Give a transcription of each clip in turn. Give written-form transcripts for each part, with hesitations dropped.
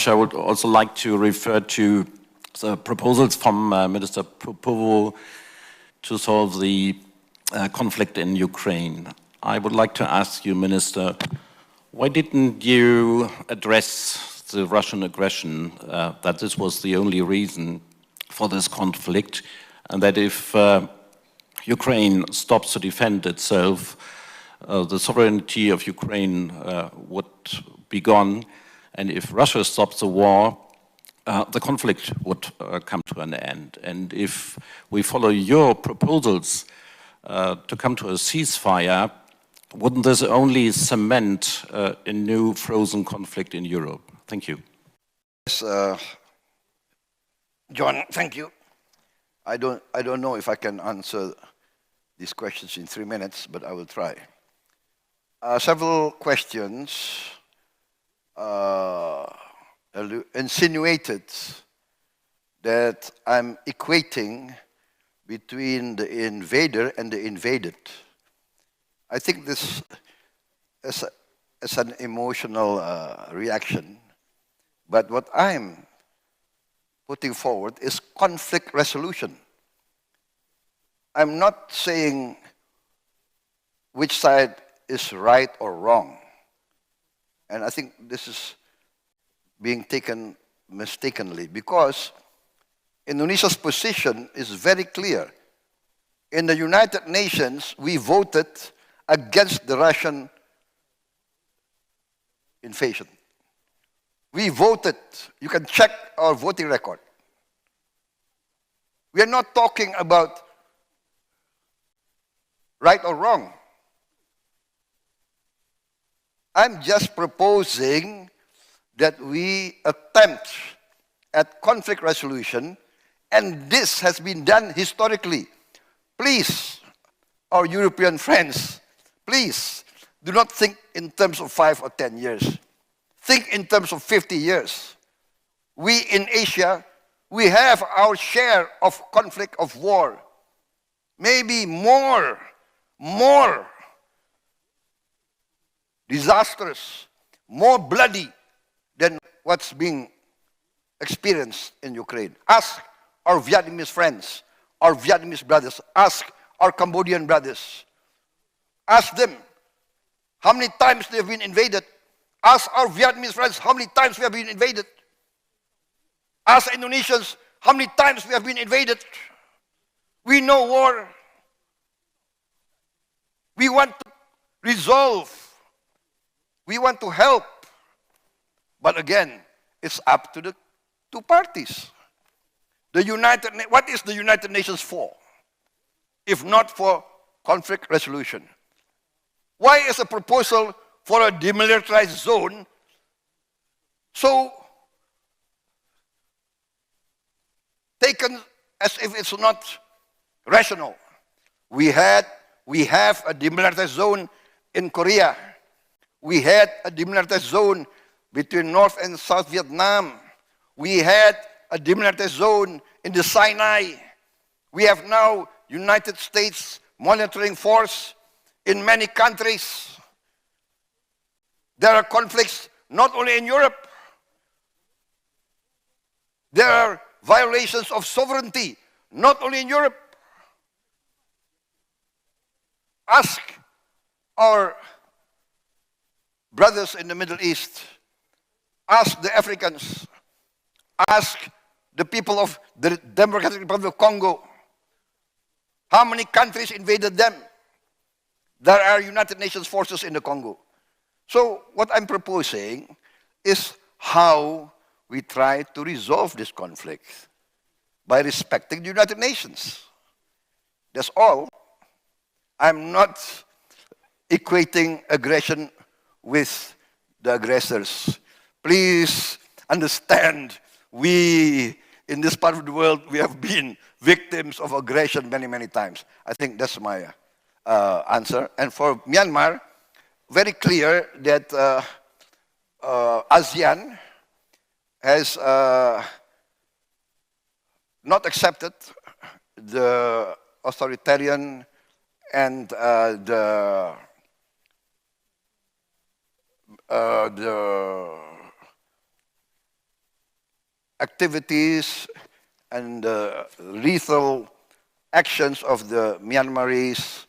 I would also like to refer to the proposals from Minister Prabowo to solve the conflict in Ukraine. I would like to ask you, Minister, why didn't you address the Russian aggression, that this was the only reason for this conflict, and that if Ukraine stops to defend itself, the sovereignty of Ukraine would be gone, and if Russia stops the war, the conflict would come to an end. And if we follow your proposals to come to a ceasefire, wouldn't this only cement a new frozen conflict in Europe? Thank you. Yes, John, thank you. I don't know if I can answer these questions in 3 minutes, but I will try. Several questions insinuated that I'm equating between the invader and the invaded. I think this is an emotional reaction, but what I'm putting forward is conflict resolution. I'm not saying which side is right or wrong. And I think this is being taken mistakenly, because Indonesia's position is very clear. In the United Nations, we voted against the Russian invasion. We voted. You can check our voting record. We are not talking about right or wrong. I'm just proposing that we attempt at conflict resolution, and this has been done historically. Please, our European friends, please do not think in terms of 5 or 10 years. Think in terms of 50 years. We in Asia, we have our share of conflict, of war. Maybe more disastrous, more bloody than what's being experienced in Ukraine. Ask our Vietnamese friends, our Vietnamese brothers, ask our Cambodian brothers. Ask them how many times they have been invaded. Ask our Vietnamese friends how many times we have been invaded. Ask Indonesians how many times we have been invaded. We know war. We want to resolve. We want to help. But again, it's up to the two parties. What is the United Nations for, if not for conflict resolution? Why is a proposal for a demilitarized zone so taken as if it's not rational? We have a demilitarized zone in Korea. We had a demilitarized zone between North and South Vietnam. We had a demilitarized zone in the Sinai. We have now United States monitoring force in many countries. There are conflicts not only in Europe. There are violations of sovereignty not only in Europe. Ask our brothers in the Middle East. Ask the Africans. Ask the people of the Democratic Republic of Congo. How many countries invaded them? There are United Nations forces in the Congo. So what I'm proposing is how we try to resolve this conflict by respecting the United Nations. That's all. I'm not equating aggression with the aggressors. Please understand, we in this part of the world, we have been victims of aggression many, many times. I think that's my answer. And for Myanmar, very clear that ASEAN has not accepted the authoritarian and the activities and lethal actions of the Myanmarese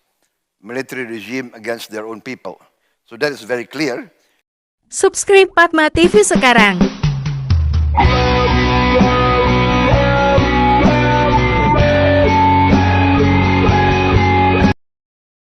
military regime against their own people. So that is very clear. Subscribe Patma TV sekarang.